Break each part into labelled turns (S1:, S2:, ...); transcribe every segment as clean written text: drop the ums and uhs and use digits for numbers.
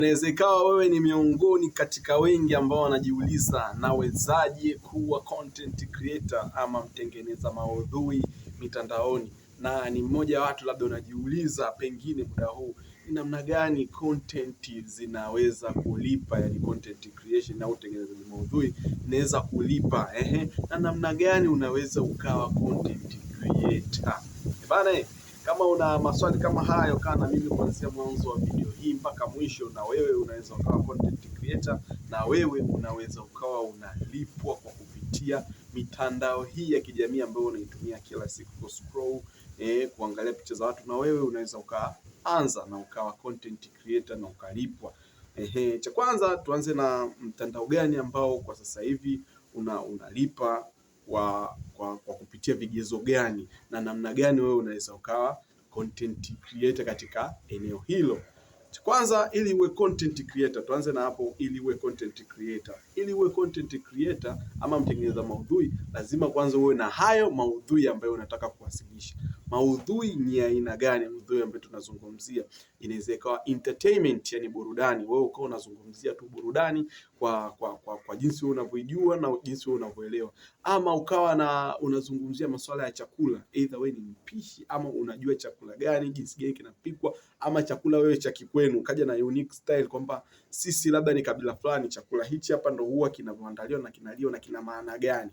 S1: Inaweza ikawa wewe ni miongoni katika wengi ambao wanajiuliza nawezaje kuwa content creator ama mtengeneza maudhui mitandaoni, na ni mmoja wa watu labda unajiuliza pengine muda huu ni namna gani content zinaweza kulipa, yani content creation au utengenezaji maudhui inaweza kulipa, na namna gani unaweza ukawa content creator bana. Kama una maswali kama hayo, kaa na mimi kuanzia mwanzo wa video hii mpaka mwisho, na wewe unaweza ukawa content creator, na wewe unaweza ukawa unalipwa kwa kupitia mitandao hii ya kijamii ambayo unaitumia kila siku ku scroll, kuangalia picha za watu, na wewe unaweza ukaanza na ukawa content creator na ukalipwa. Cha kwanza tuanze na mtandao gani ambao kwa sasa hivi unalipa kwa kupitia vigezo gani, na namna gani wewe unaweza ukawa content creator katika eneo hilo. Kwanza, ili uwe content creator, tuanze na hapo. Ili uwe content creator, ili uwe content creator ama mtengeneza maudhui, lazima kwanza uwe na hayo maudhui ambayo unataka kuwasilisha. Maudhui ni aina gani? Maudhui ambayo tunazungumzia inaweza ikawa entertainment, yani burudani. Wewe uko unazungumzia tu burudani kwa jinsi wewe unavyojua na jinsi wewe unavyoelewa, ama ukawa unazungumzia masuala ya chakula, either wewe ni mpishi ama unajua chakula gani, jinsi gani kinapikwa, ama chakula wewe cha kikwenu kaja na unique style kwamba sisi labda ni kabila fulani, chakula hichi hapa ndo huwa kinavyoandaliwa na kinaliwa na kina maana gani.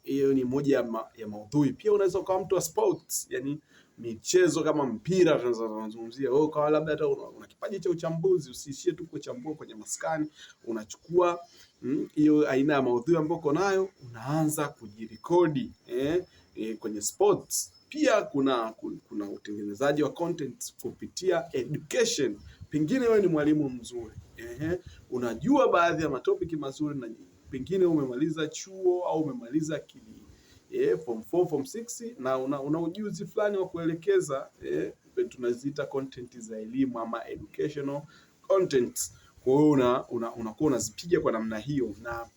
S1: Hiyo ni moja ya maudhui. Pia unaweza ukawa mtu wa sports, yani michezo kama mpira tunazungumzia. Wewe ukawa labda hata una kipaji cha uchambuzi, usiishie tu kuchambua kwenye maskani, unachukua hiyo aina ya maudhui ambayo uko nayo, unaanza kujirekodi kwenye sports. Pia kuna utengenezaji wa content kupitia education. Pengine wewe ni mwalimu mzuri, unajua baadhi ya matopiki mazuri, na pengine umemaliza chuo au umemaliza form 4 form 6 na una ujuzi fulani wa kuelekeza, tunaziita content za elimu ama educational content. Kwa hiyo unakuwa unazipiga kwa namna hiyo. Na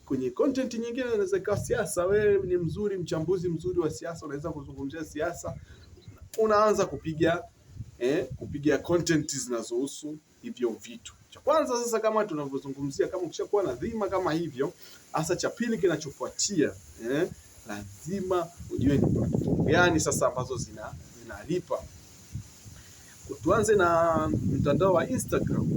S1: kwenye content nyingine inaweza kuwa siasa. Wewe ni mzuri, mchambuzi mzuri wa siasa, unaweza kuzungumzia siasa, unaanza kupiga content zinazohusu hivyo vitu. Cha kwanza sasa, kama tunavyozungumzia, kama ukishakuwa na dhima kama hivyo, hasa cha pili kinachofuatia, lazima ujue ni platform gani sasa ambazo zinalipa. Tuanze na mtandao wa Instagram.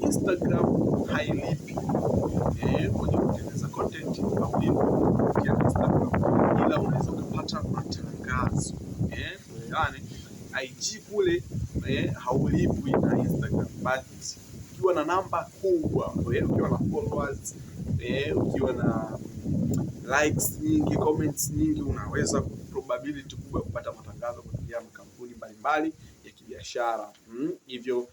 S1: Instagram hailipi kwenye kutengeneza content kupitia Instagram, ila unaweza kupata matangazo. Yani IG kule haulipwi na Instagram, but ukiwa na namba kubwa, ukiwa na followers, ukiwa na likes nyingi, comments nyingi, unaweza probability kubwa kupata matangazo kupitia makampuni mbalimbali ya kibiashara. Hivyo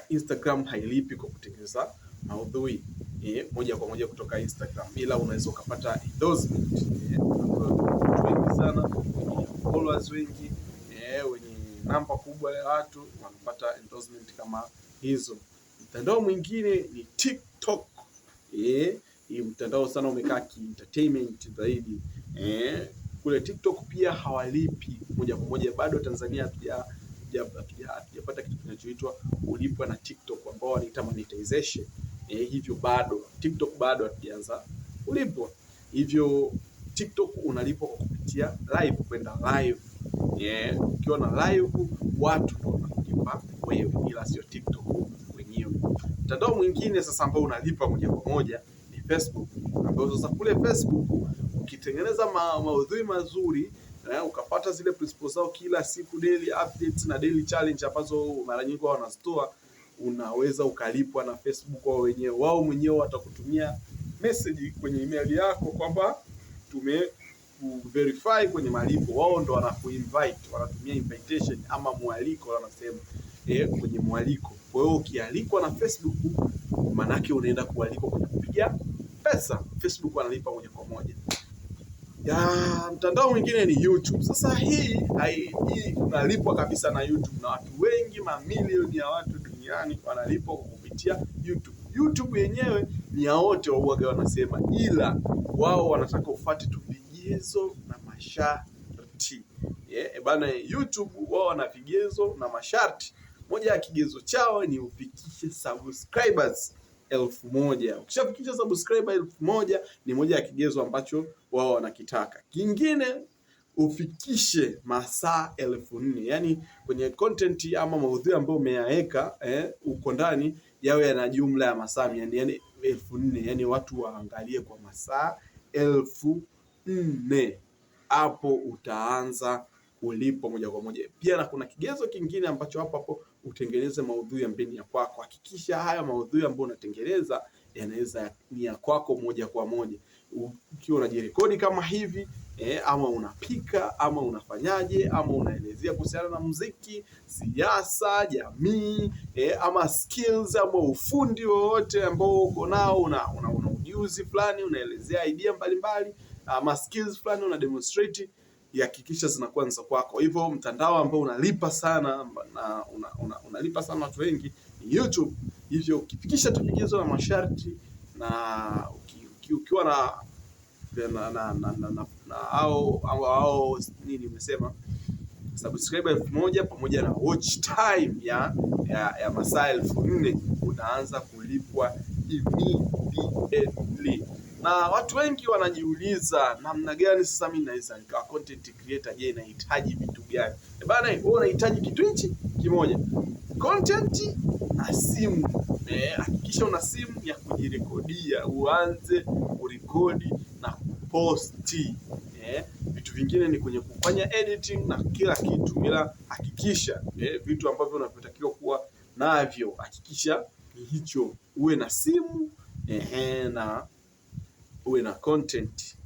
S1: Instagram hailipi kwa kutengeneza maudhui moja kwa moja kutoka Instagram, ila unaweza ukapata endorsement. Wengi sana wenye followers wengi, wenye namba kubwa ya watu wanapata endorsement kama hizo. Mtandao mwingine ni TikTok. Hii mtandao sana umekaa ki-entertainment zaidi. Kule TikTok pia hawalipi moja kwa moja. Bado Tanzania hatujapata kitu kinachoitwa kulipwa na TikTok ambao wanaita monetization. Hivyo bado TikTok bado hatujaanza kulipwa. Hivyo TikTok unalipwa kwa kupitia live, kwenda live. Ukiwa na live watu ndio wanakulipa wewe, ila sio TikTok wenyewe. Mtandao mwingine sasa ambao unalipa moja kwa moja ni Facebook, ambao sasa kule Facebook ukitengeneza maudhui mazuri, ukapata zile principles zao kila siku, daily updates na daily challenge ambazo mara nyingi wao wanazitoa, unaweza ukalipwa na Facebook wao mwenyewe watakutumia message kwenye email yako kwamba verify kwenye malipo. Wao ndo wanakuinvite, wanatumia invitation ama mwaliko, wanasema kwenye mwaliko. Kwa hiyo ukialikwa na Facebook, maana yake unaenda kualikwa kwenye kupiga pesa. Facebook wanalipa moja kwa moja. Mtandao mwingine ni YouTube. Sasa hii unalipwa kabisa na YouTube, na watu wengi, mamilioni ya watu duniani wanalipwa kupitia YouTube. YouTube yenyewe ni ya wote wauaga wanasema, ila wao wanataka ufuate tu vigezo na masharti. Bana, YouTube wao wana vigezo na masharti. moja ya kigezo chao ni ufikishe subscribers 1000. Ukishafikisha subscriber 1000 ni moja ya kigezo ambacho wao wanakitaka. Kingine ufikishe masaa 4000, yani kwenye content ama maudhui ambayo umeyaweka uko ndani yawe yana jumla ya masaa yani 4000, yani watu waangalie kwa masaa 4000. Hapo utaanza kulipo moja kwa moja. Pia na kuna kigezo kingine ambacho hapo utengeneze maudhui ya mbeni ya kwako. Hakikisha haya maudhui ambayo unatengeneza yanaweza ni ya kwako moja kwa moja. Ukiwa unajirekodi kama hivi ama unapika ama unafanyaje ama unaelezea kuhusiana na muziki, siasa, jamii ama skills ama ufundi wowote ambao uko nao, una ujuzi fulani, unaelezea idea mbalimbali ama skills fulani una demonstrate, hakikisha zinakuwa za kwako. Hivyo mtandao ambao unalipa sana na unalipa sana watu wengi ni YouTube. Hivyo ukifikisha tu vigezo na masharti na ukiwa na au nini nimesema subscriber 1000 pamoja na watch time ya masaa 4000 unaanza kulipwa immediately. Na watu wengi wanajiuliza namna gani sasa mimi naweza nikawa content creator? Je, nahitaji vitu gani? Bana, wewe unahitaji kitu hichi kimoja, content na simu. Hakikisha una simu ya kujirekodia, uanze kurekodi na kuposti. Vitu vingine ni kwenye kufanya editing na kila kitu, bila hakikisha vitu ambavyo unavyotakiwa kuwa navyo, hakikisha ni hicho, uwe na simu na uwe na content.